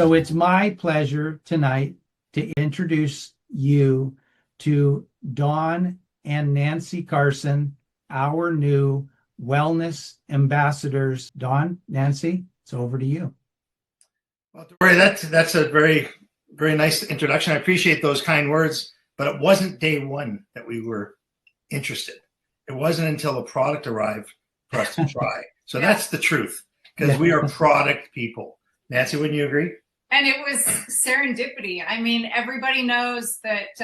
So it's my pleasure tonight to introduce you to Don and Nancy Carson, our new wellness ambassadors. Don, Nancy, it's over to you. Well, Tori, that's a very, very nice introduction. I appreciate those kind words, but it wasn't day one that we were interested. It wasn't until the product arrived for us to try. So that's the truth, because we are product people. Nancy, wouldn't you agree? And it was serendipity. I mean, everybody knows that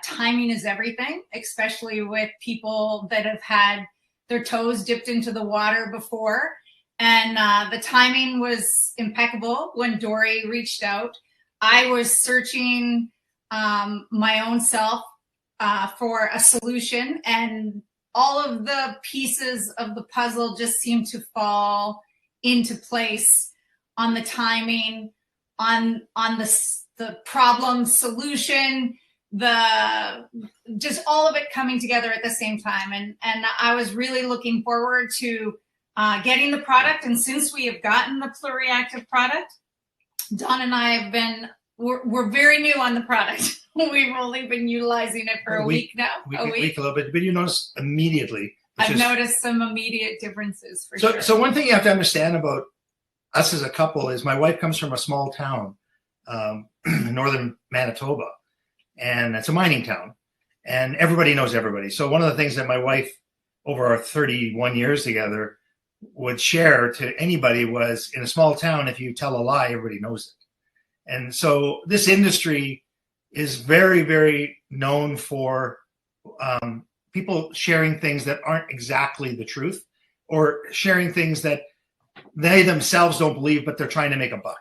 timing is everything, especially with people that have had their toes dipped into the water before. And the timing was impeccable when Dory reached out. I was searching my own self for a solution, and all of the pieces of the puzzle just seemed to fall into place on the timing, on the problem solution, just all of it coming together at the same time. And I was really looking forward to getting the product. And since we have gotten the PluriActiv product, Don and I have been, we're very new on the product. We've only been utilizing it for a week now. A week, a little bit, but you notice immediately. I've noticed some immediate differences for sure. So one thing you have to understand about us as a couple is my wife comes from a small town in northern Manitoba, and it's a mining town, and everybody knows everybody. So one of the things that my wife, over our 31 years together, would share to anybody was, in a small town, if you tell a lie, everybody knows it. And so this industry is very, very known for people sharing things that aren't exactly the truth, or sharing things that they themselves don't believe, but they're trying to make a buck.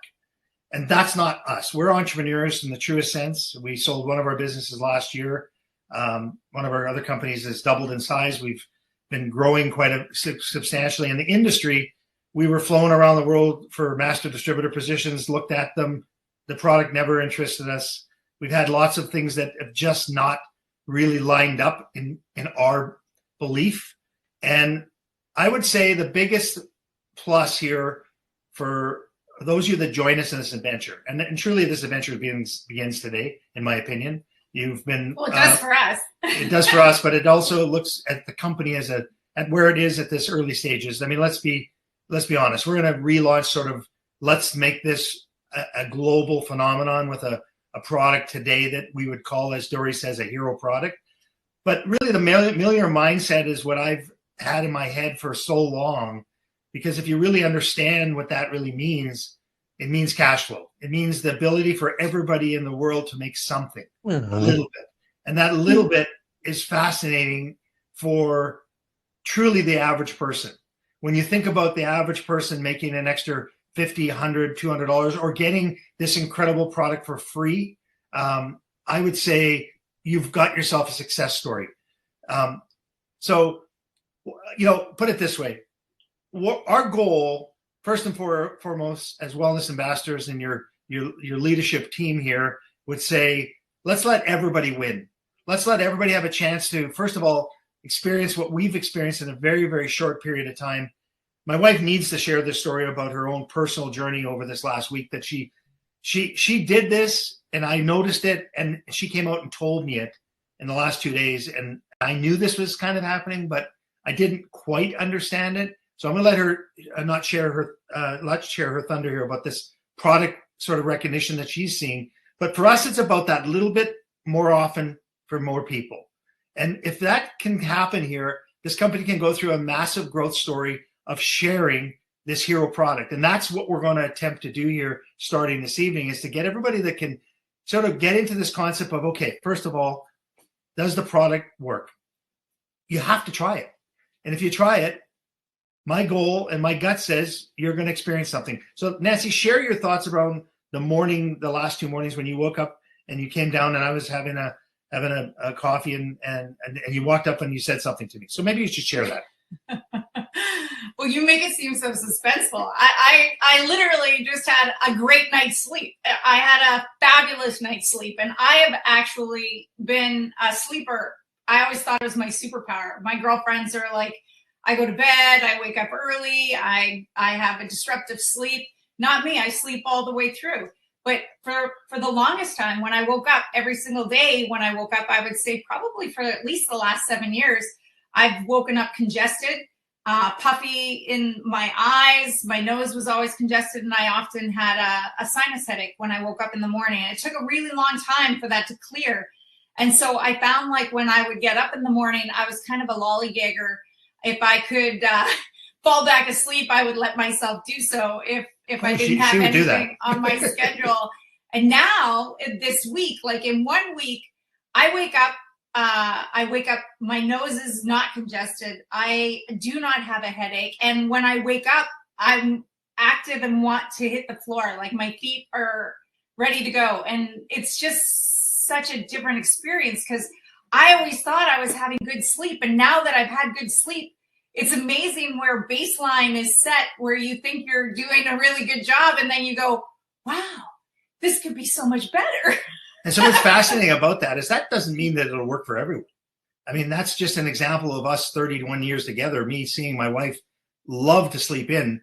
And that's not us. We're entrepreneurs in the truest sense. We sold one of our businesses last year. One of our other companies has doubled in size. We've been growing quite substantially in the industry. We were flown around the world for master distributor positions, looked at them. The product never interested us. We've had lots of things that have just not really lined up in our belief. And I would say the biggest plus here for those of you that join us in this adventure, and truly this adventure begins today, in my opinion. You've been well, it does for us. It does for us, but it also looks at the company as at where it is at this early stages. I mean, let's be honest. We're going to relaunch sort of, let's make this a global phenomenon with a product today that we would call, as Dory says, a hero product. But really the millionaire mindset is what I've had in my head for so long, because if you really understand what that really means, it means cash flow. It means the ability for everybody in the world to make something, a little bit. And that little bit is fascinating for truly the average person. When you think about the average person making an extra $50, $100, $200, or getting this incredible product for free, I would say you've got yourself a success story. So, put it this way. Our goal, first and foremost, as wellness ambassadors and your leadership team here, would say, let's let everybody win. Let's let everybody have a chance to, first of all, experience what we've experienced in a very, very short period of time. My wife needs to share this story about her own personal journey over this last week, that she did this, and I noticed it, and she came out and told me it in the last 2 days, and I knew this was kind of happening, but I didn't quite understand it. So I'm going to let her not share her thunder here about this product sort of recognition that she's seeing. But for us, it's about that little bit more often for more people. And if that can happen here, this company can go through a massive growth story of sharing this hero product. And that's what we're going to attempt to do here starting this evening, is to get everybody that can sort of get into this concept of, okay, first of all, does the product work? You have to try it. And if you try it, my goal and my gut says you're going to experience something. So Nancy, share your thoughts around the last 2 mornings when you woke up and you came down and I was having a coffee and you walked up and you said something to me. So maybe you should share that. Well, you make it seem so suspenseful. I literally just had a great night's sleep. I had a fabulous night's sleep, and I have actually been a sleeper. I always thought it was my superpower. My girlfriends are like, I go to bed, I wake up early, I have a disruptive sleep. Not me, I sleep all the way through. But for the longest time, when I woke up every single day, when I woke up, I would say probably for at least the last 7 years, I've woken up congested, puffy in my eyes. My nose was always congested, and I often had a sinus headache when I woke up in the morning. It took a really long time for that to clear. And so I found like when I would get up in the morning, I was kind of a lollygagger. If I could fall back asleep, I would let myself do so if I didn't have anything on my schedule. And now this week, like in 1 week, I wake up, my nose is not congested. I do not have a headache. And when I wake up, I'm active and want to hit the floor. Like my feet are ready to go. And it's just such a different experience because I always thought I was having good sleep. And now that I've had good sleep, it's amazing where baseline is set, where you think you're doing a really good job. And then you go, wow, this could be so much better. And so what's fascinating about that is that doesn't mean that it'll work for everyone. I mean, that's just an example of us 31 years together, me seeing my wife love to sleep in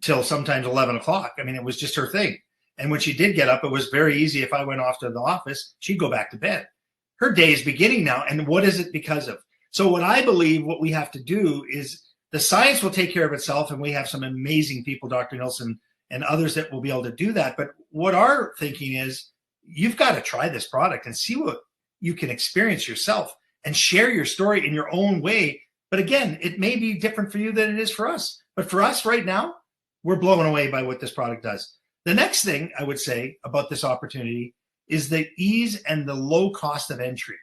till sometimes 11 o'clock. I mean, it was just her thing. And when she did get up, it was very easy. If I went off to the office, she'd go back to bed. Her day is beginning now. And what is it because of? So what I believe what we have to do is the science will take care of itself. And we have some amazing people, Dr. Nilsson and others that will be able to do that. But what our thinking is, you've got to try this product and see what you can experience yourself and share your story in your own way. But again, it may be different for you than it is for us. But for us right now, we're blown away by what this product does. The next thing I would say about this opportunity is the ease and the low cost of entry.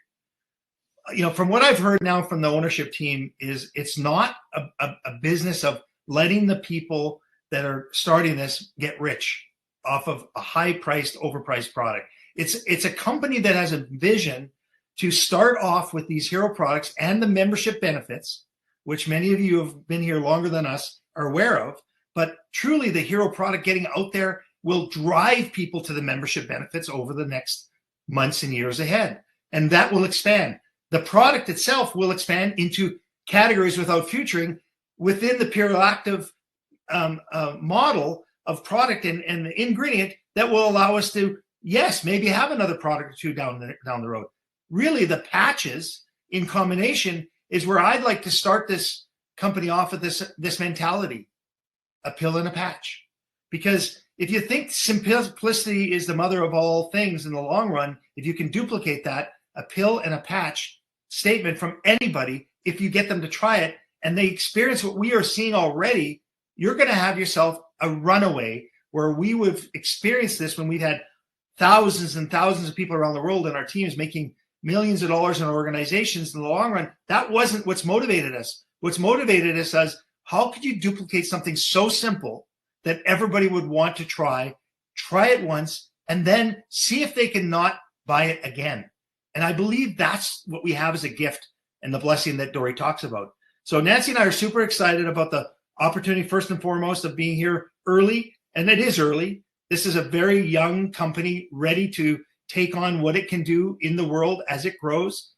You know, from what I've heard now from the ownership team is it's not a business of letting the people that are starting this get rich off of a high-priced, overpriced product. It's a company that has a vision to start off with these hero products and the membership benefits, which many of you have been here longer than us are aware of. But truly, the hero product getting out there will drive people to the membership benefits over the next months and years ahead. And that will expand. The product itself will expand into categories without futuring within the PluriActiv model of product and the ingredient that will allow us to, yes, maybe have another product or two down the road. Really, the patches in combination is where I'd like to start this company off with this mentality, a pill and a patch. Because if you think simplicity is the mother of all things in the long run, if you can duplicate that, a pill and a patch statement from anybody, if you get them to try it and they experience what we are seeing already, you're going to have yourself a runaway where we would experience this when we've had thousands and thousands of people around the world and our teams making millions of dollars in organizations in the long run. That wasn't what's motivated us. What's motivated us is how could you duplicate something so simple that everybody would want to try it once, and then see if they can not buy it again. And I believe that's what we have as a gift and the blessing that Dory talks about. So Nancy and I are super excited about the opportunity, first and foremost, of being here early. And it is early. This is a very young company ready to take on what it can do in the world as it grows.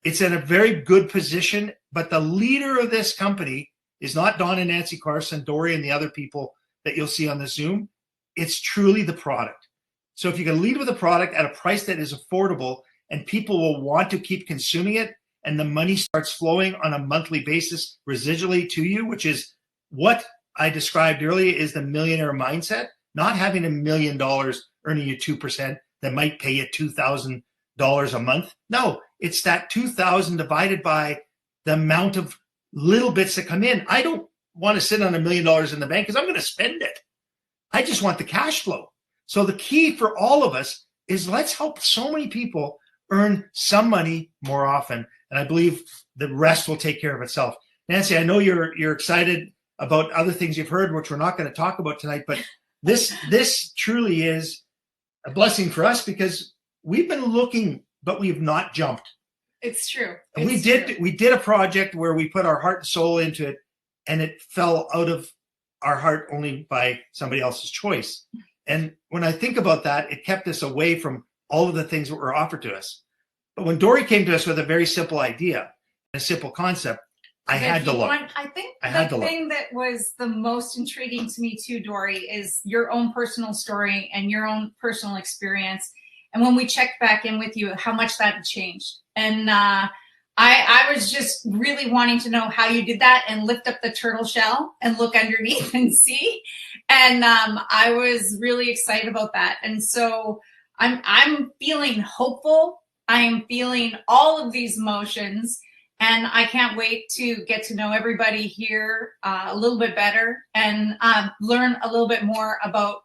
It's in a very good position, but the leader of this company is not Don and Nancy Carson, Dory, and the other people that you'll see on the Zoom. It's truly the product. So if you can lead with a product at a price that is affordable and people will want to keep consuming it, and the money starts flowing on a monthly basis residually to you, which is what I described earlier is the millionaire mindset, not having $1 million earning you 2% that might pay you $2,000 a month. No, it's that 2,000 divided by the amount of little bits that come in. I don't want to sit on $1 million in the bank because I'm going to spend it. I just want the cash flow. So the key for all of us is let's help so many people earn some money more often. And I believe the rest will take care of itself. Nancy, I know you're excited about other things you've heard, which we're not going to talk about tonight, but this truly is a blessing for us because we've been looking, but we've not jumped. It's true. And we did a project where we put our heart and soul into it, and it fell out of our heart only by somebody else's choice. And when I think about that, it kept us away from all of the things that were offered to us. But when Dory came to us with a very simple idea, a simple concept, I had to look. I think I had the to look. thing that was the most intriguing to me too, Dory, is your own personal story and your own personal experience. And when we checked back in with you, how much that had changed. And I was just really wanting to know how you did that and lift up the turtle shell and look underneath and see. And I was really excited about that. And so I'm feeling hopeful. I am feeling all of these emotions. And I can't wait to get to know everybody here a little bit better and learn a little bit more about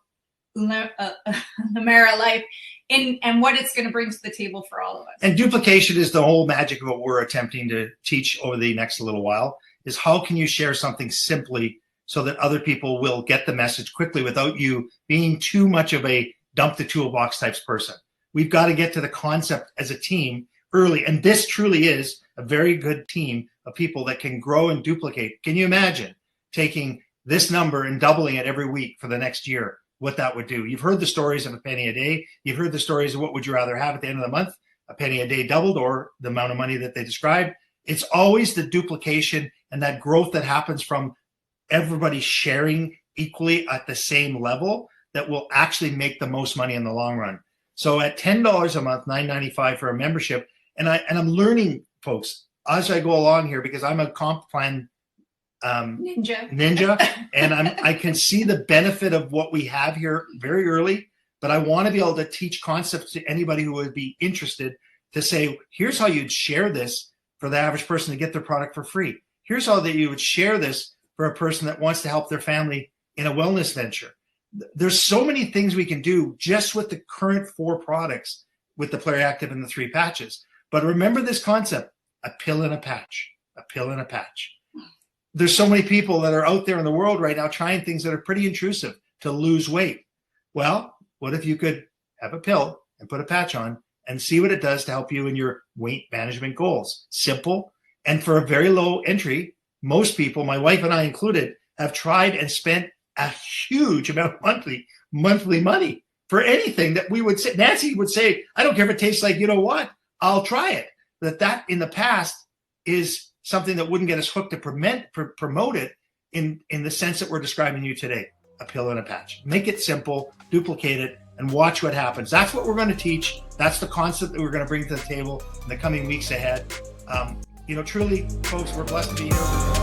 illumeralife and what it's going to bring to the table for all of us. And duplication is the whole magic of what we're attempting to teach over the next little while, is how can you share something simply so that other people will get the message quickly without you being too much of a dump the toolbox types person. We've got to get to the concept as a team early. And this truly is a very good team of people that can grow and duplicate. Can you imagine taking this number and doubling it every week for the next year? What that would do. You've heard the stories of a penny a day. You've heard the stories of what would you rather have at the end of the month, a penny a day doubled or the amount of money that they described. It's always the duplication and that growth that happens from everybody sharing equally at the same level that will actually make the most money in the long run. So at $10 a month, $9.95 for a membership, and I'm learning, folks, as I go along here, because I'm a comp plan ninja, and I can see the benefit of what we have here very early, but I want to be able to teach concepts to anybody who would be interested to say, here's how you'd share this for the average person to get their product for free. Here's how that you would share this for a person that wants to help their family in a wellness venture. There's so many things we can do just with the current 4 products with the PluriActiv and the 3 patches. But remember this concept, a pill in a patch, a pill in a patch. There's so many people that are out there in the world right now trying things that are pretty intrusive to lose weight. Well, what if you could have a pill and put a patch on and see what it does to help you in your weight management goals? Simple. And for a very low entry, most people, my wife and I included, have tried and spent a huge amount of monthly money for anything that we would say. Nancy would say, I don't care if it tastes like, you know what, I'll try it. That in the past is something that wouldn't get us hooked to promote it in the sense that we're describing you today, a pill and a patch. Make it simple, duplicate it, and watch what happens. That's what we're going to teach. That's the concept that we're going to bring to the table in the coming weeks ahead. Truly, folks, we're blessed to be here.